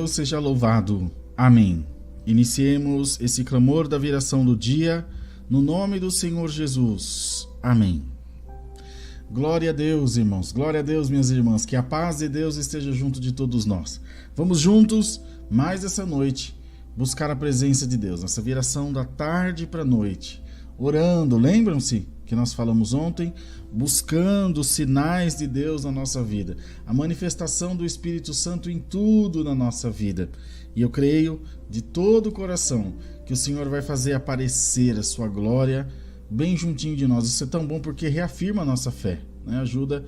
Deus seja louvado. Amém. Iniciemos esse clamor da viração do dia, no nome do Senhor Jesus. Amém. Glória a Deus, irmãos. Glória a Deus, minhas irmãs. Que a paz de Deus esteja junto de todos nós. Vamos juntos, mais essa noite, buscar a presença de Deus. Nessa viração da tarde para a noite. Orando, lembram-se que nós falamos ontem? Buscando os sinais de Deus na nossa vida. A manifestação do Espírito Santo em tudo na nossa vida. E eu creio de todo o coração que o Senhor vai fazer aparecer a sua glória bem juntinho de nós. Isso é tão bom porque reafirma a nossa fé, né? Ajuda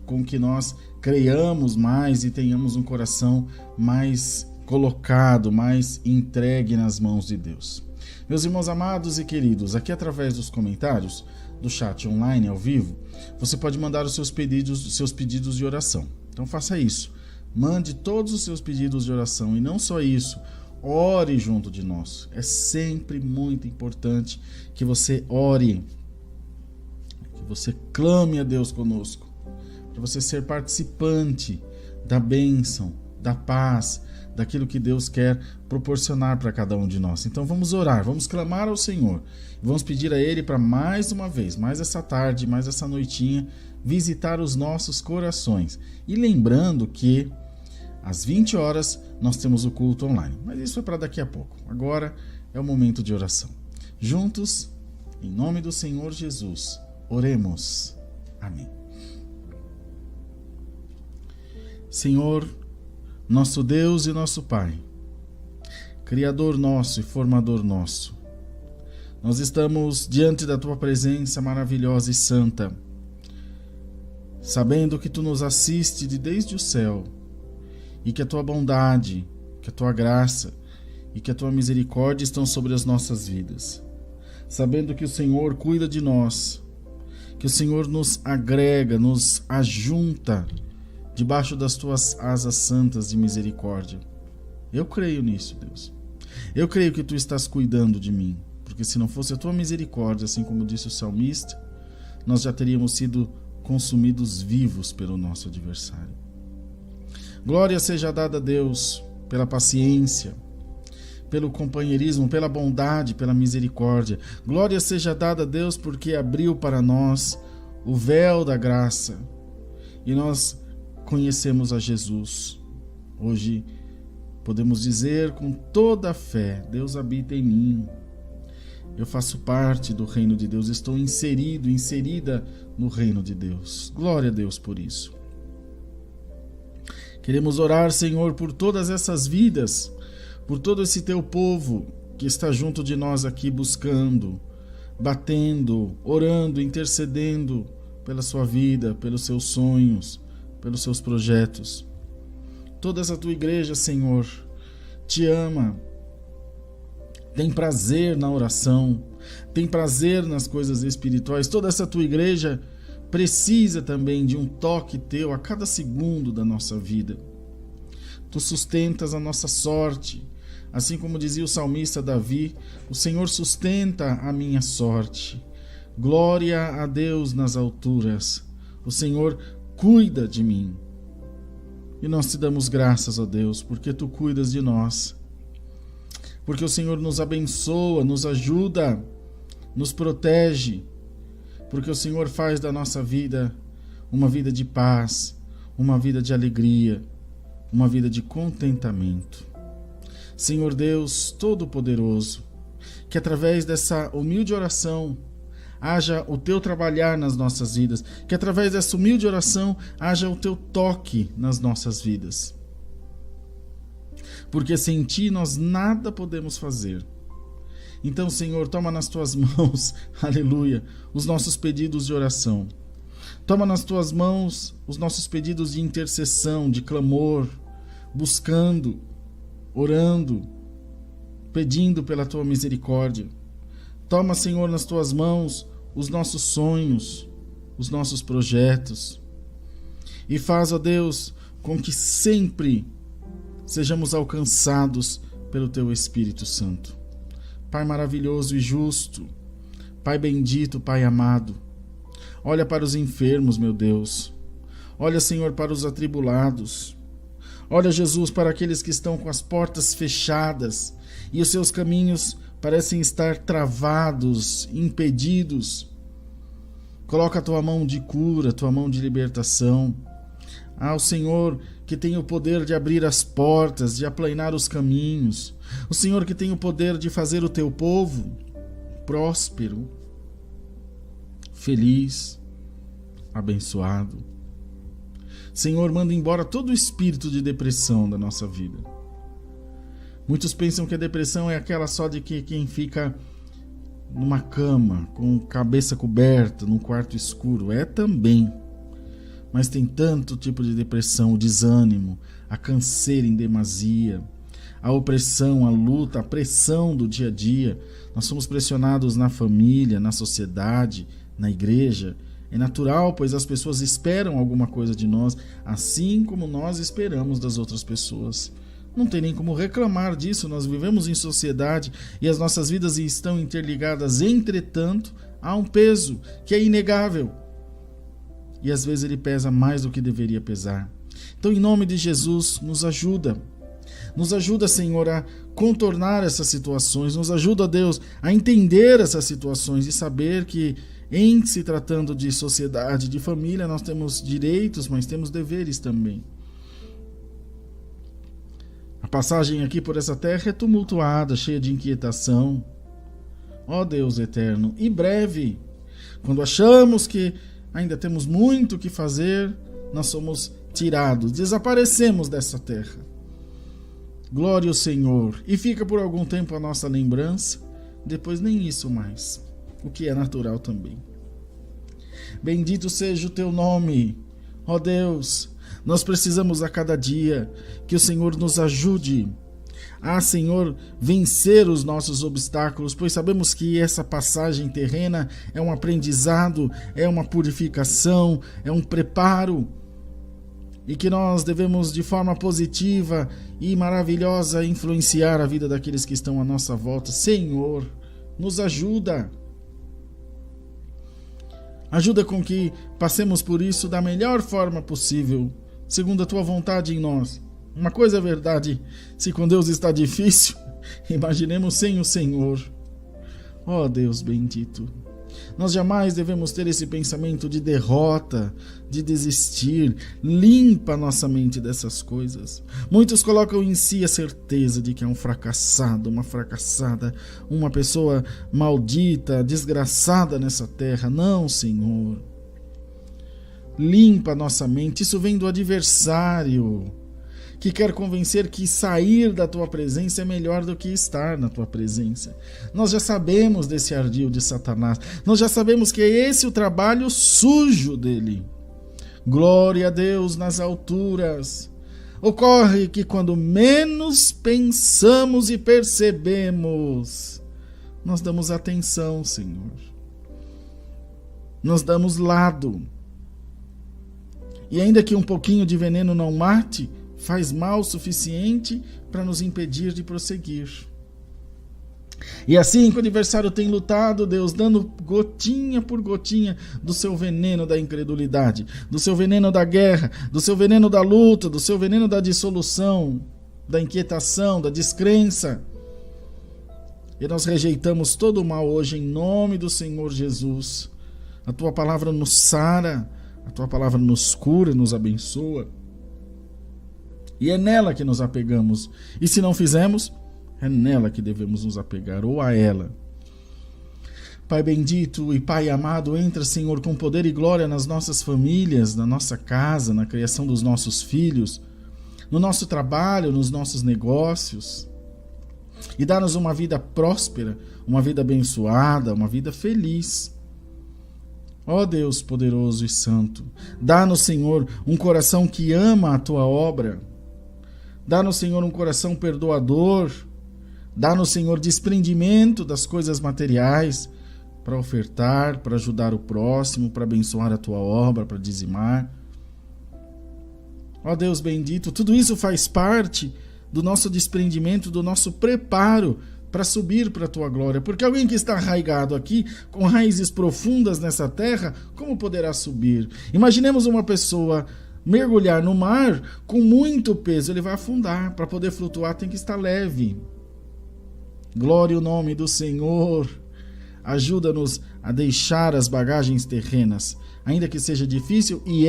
com que nós creiamos mais e tenhamos um coração mais colocado, mais entregue nas mãos de Deus. Meus irmãos amados e queridos, aqui através dos comentários do chat online ao vivo, você pode mandar os seus pedidos de oração. Então faça isso. Mande todos os seus pedidos de oração e não só isso, ore junto de nós. É sempre muito importante que você ore, que você clame a Deus conosco, para você ser participante da bênção, da paz, daquilo que Deus quer proporcionar para cada um de nós. Então vamos orar, vamos clamar ao Senhor, vamos pedir a Ele para mais uma vez, mais essa tarde, mais essa noitinha, visitar os nossos corações. E lembrando que às 20 horas nós temos o culto online, mas isso é para daqui a pouco. Agora é o momento de oração. Juntos, em nome do Senhor Jesus, oremos. Amém. Senhor, nosso Deus e nosso Pai, Criador nosso e Formador nosso, nós estamos diante da Tua presença maravilhosa e santa, sabendo que Tu nos assiste de desde o céu e que a Tua bondade, que a Tua graça e que a Tua misericórdia estão sobre as nossas vidas, sabendo que o Senhor cuida de nós, que o Senhor nos agrega, nos ajunta debaixo das Tuas asas santas de misericórdia. Eu creio nisso, Deus. Eu creio que Tu estás cuidando de mim, porque se não fosse a Tua misericórdia, assim como disse o salmista, nós já teríamos sido consumidos vivos pelo nosso adversário. Glória seja dada a Deus pela paciência, pelo companheirismo, pela bondade, pela misericórdia. Glória seja dada a Deus porque abriu para nós o véu da graça e nós conhecemos a Jesus. Hoje podemos dizer com toda a fé: Deus habita em mim. Eu faço parte do reino de Deus, estou inserida no reino de Deus. Glória a Deus por isso. Queremos orar, Senhor, por todas essas vidas, por todo esse teu povo que está junto de nós aqui buscando, batendo, orando, intercedendo pela sua vida, pelos seus sonhos, pelos seus projetos. Toda essa tua igreja, Senhor, te ama, tem prazer na oração, tem prazer nas coisas espirituais. Toda essa tua igreja precisa também de um toque teu a cada segundo da nossa vida. Tu sustentas a nossa sorte, assim como dizia o salmista Davi: o Senhor sustenta a minha sorte. Glória a Deus nas alturas, o Senhor cuida de mim. E nós te damos graças, ó Deus, porque tu cuidas de nós, porque o Senhor nos abençoa, nos ajuda, nos protege, porque o Senhor faz da nossa vida uma vida de paz, uma vida de alegria, uma vida de contentamento. Senhor Deus Todo-Poderoso, que através dessa humilde oração haja o teu trabalhar nas nossas vidas, que através dessa humilde oração haja o teu toque nas nossas vidas. Porque sem ti nós nada podemos fazer. Então, Senhor, toma nas tuas mãos, aleluia, os nossos pedidos de oração. Toma nas tuas mãos os nossos pedidos de intercessão, de clamor, buscando, orando, pedindo pela tua misericórdia. Toma, Senhor, nas tuas mãos os nossos sonhos, os nossos projetos. E faz, ó Deus, com que sempre sejamos alcançados pelo teu Espírito Santo. Pai maravilhoso e justo, Pai bendito, Pai amado, olha para os enfermos, meu Deus. Olha, Senhor, para os atribulados. Olha, Jesus, para aqueles que estão com as portas fechadas e os seus caminhos parecem estar travados, impedidos. Coloca a tua mão de cura, a tua mão de libertação. Ao Senhor que tem o poder de abrir as portas, de aplainar os caminhos. O Senhor que tem o poder de fazer o teu povo próspero, feliz, abençoado. Senhor, manda embora todo o espírito de depressão da nossa vida. Muitos pensam que a depressão é aquela só de que quem fica numa cama, com cabeça coberta, num quarto escuro. É também. Mas tem tanto tipo de depressão: o desânimo, a canseira em demasia, a opressão, a luta, a pressão do dia a dia. Nós somos pressionados na família, na sociedade, na igreja. É natural, pois as pessoas esperam alguma coisa de nós, assim como nós esperamos das outras pessoas. Não tem nem como reclamar disso, nós vivemos em sociedade e as nossas vidas estão interligadas. Entretanto, há um peso que é inegável. E às vezes ele pesa mais do que deveria pesar. Então, em nome de Jesus, nos ajuda. Nos ajuda, Senhor, a contornar essas situações. Nos ajuda, Deus, a entender essas situações e saber que, em se tratando de sociedade, de família, nós temos direitos, mas temos deveres também. A passagem aqui por essa terra é tumultuada, cheia de inquietação. Ó Deus eterno, e breve, quando achamos que ainda temos muito o que fazer, nós somos tirados, desaparecemos dessa terra. Glória ao Senhor. E fica por algum tempo a nossa lembrança, depois nem isso mais, o que é natural também. Bendito seja o teu nome, ó Deus. Nós precisamos a cada dia que o Senhor nos ajude a, Senhor, vencer os nossos obstáculos, pois sabemos que essa passagem terrena é um aprendizado, é uma purificação, é um preparo, e que nós devemos de forma positiva e maravilhosa influenciar a vida daqueles que estão à nossa volta. Senhor, nos ajuda. Ajuda com que passemos por isso da melhor forma possível, segundo a tua vontade em nós. Uma coisa é verdade, se com Deus está difícil, imaginemos sem o Senhor. Ó Deus bendito, nós jamais devemos ter esse pensamento de derrota, de desistir. Limpa a nossa mente dessas coisas. Muitos colocam em si a certeza de que é um fracassado, uma fracassada, uma pessoa maldita, desgraçada nessa terra. Não, Senhor. Limpa a nossa mente. Isso vem do adversário, que quer convencer que sair da tua presença é melhor do que estar na tua presença. Nós já sabemos desse ardil de Satanás. Nós já sabemos que é esse o trabalho sujo dele. Glória a Deus nas alturas. Ocorre que quando menos pensamos e percebemos, nós damos atenção, Senhor. Nós damos lado. E ainda que um pouquinho de veneno não mate, faz mal o suficiente para nos impedir de prosseguir. E assim que o adversário tem lutado, Deus, dando gotinha por gotinha do seu veneno da incredulidade, do seu veneno da guerra, do seu veneno da luta, do seu veneno da dissolução, da inquietação, da descrença. E nós rejeitamos todo o mal hoje em nome do Senhor Jesus. A tua palavra nos sara, a tua palavra nos cura, nos abençoa. E é nela que nos apegamos. E se não fizermos, é nela que devemos nos apegar, ou a ela. Pai bendito e Pai amado, entra, Senhor, com poder e glória nas nossas famílias, na nossa casa, na criação dos nossos filhos, no nosso trabalho, nos nossos negócios. E dá-nos uma vida próspera, uma vida abençoada, uma vida feliz. Ó Deus poderoso e santo, dá-nos, Senhor, um coração que ama a tua obra. Dá-nos, Senhor, um coração perdoador. Dá-nos, Senhor, desprendimento das coisas materiais para ofertar, para ajudar o próximo, para abençoar a tua obra, para dizimar. Ó Deus bendito, tudo isso faz parte do nosso desprendimento, do nosso preparo para subir para a tua glória. Porque alguém que está arraigado aqui, com raízes profundas nessa terra, como poderá subir? Imaginemos uma pessoa mergulhar no mar com muito peso, ele vai afundar. Para poder flutuar tem que estar leve. Glória ao nome do Senhor. Ajuda-nos a deixar as bagagens terrenas, ainda que seja difícil, e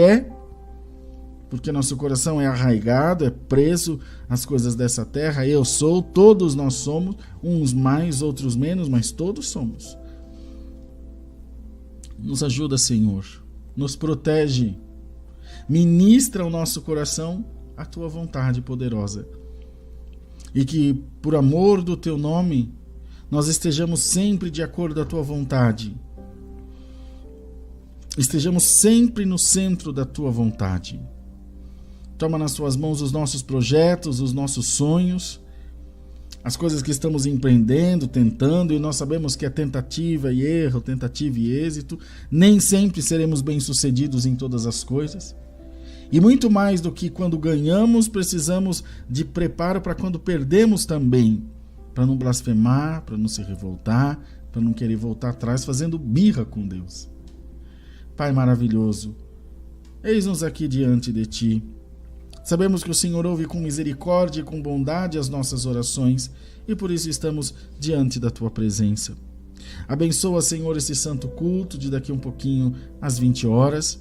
porque nosso coração é arraigado, é preso às coisas dessa terra. Eu sou, todos nós somos, uns mais, outros menos, mas todos somos. Nos ajuda, Senhor, nos protege. Ministra ao nosso coração a tua vontade poderosa. E que, por amor do teu nome, nós estejamos sempre de acordo com a tua vontade. Estejamos sempre no centro da tua vontade. Toma nas tuas mãos os nossos projetos, os nossos sonhos, as coisas que estamos empreendendo, tentando, e nós sabemos que é tentativa e erro, tentativa e êxito. Nem sempre seremos bem-sucedidos em todas as coisas. E muito mais do que quando ganhamos, precisamos de preparo para quando perdemos também. Para não blasfemar, para não se revoltar, para não querer voltar atrás fazendo birra com Deus. Pai maravilhoso, eis-nos aqui diante de Ti. Sabemos que o Senhor ouve com misericórdia e com bondade as nossas orações e por isso estamos diante da Tua presença. Abençoa, Senhor, esse santo culto de daqui um pouquinho às 20 horas.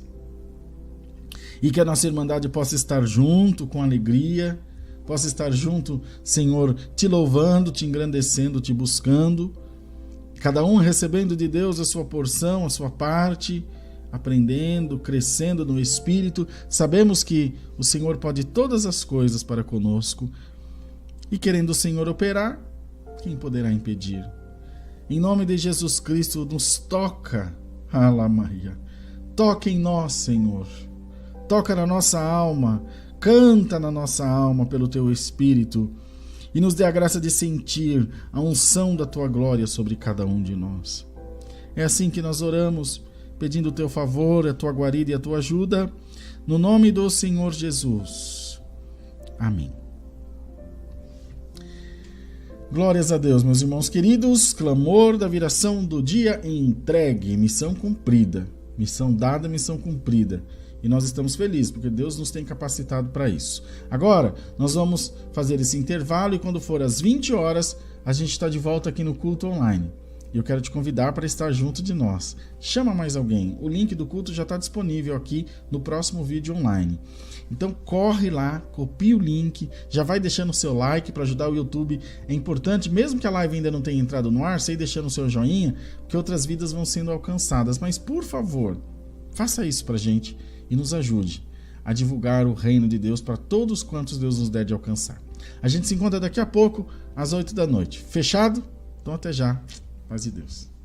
E que a nossa Irmandade possa estar junto com alegria, possa estar junto, Senhor, te louvando, te engrandecendo, te buscando, cada um recebendo de Deus a sua porção, a sua parte, aprendendo, crescendo no Espírito. Sabemos que o Senhor pode todas as coisas para conosco e querendo o Senhor operar, quem poderá impedir? Em nome de Jesus Cristo, nos toca, Alamaia, toca em nós, Senhor. Toca na nossa alma, canta na nossa alma pelo Teu Espírito e nos dê a graça de sentir a unção da Tua glória sobre cada um de nós. É assim que nós oramos, pedindo o Teu favor, a Tua guarida e a Tua ajuda, no nome do Senhor Jesus. Amém. Glórias a Deus, meus irmãos queridos. Clamor da viração do dia entregue, missão cumprida. Missão dada, missão cumprida. E nós estamos felizes, porque Deus nos tem capacitado para isso. Agora, nós vamos fazer esse intervalo e quando for às 20 horas, a gente está de volta aqui no culto online. E eu quero te convidar para estar junto de nós. Chama mais alguém. O link do culto já está disponível aqui no próximo vídeo online. Então corre lá, copia o link, já vai deixando o seu like para ajudar o YouTube. É importante, mesmo que a live ainda não tenha entrado no ar, você ir deixando o seu joinha, que outras vidas vão sendo alcançadas. Mas por favor, faça isso para a gente e nos ajude a divulgar o reino de Deus para todos quantos Deus nos der de alcançar. A gente se encontra daqui a pouco, às 8 da noite. Fechado? Então até já. Paz de Deus.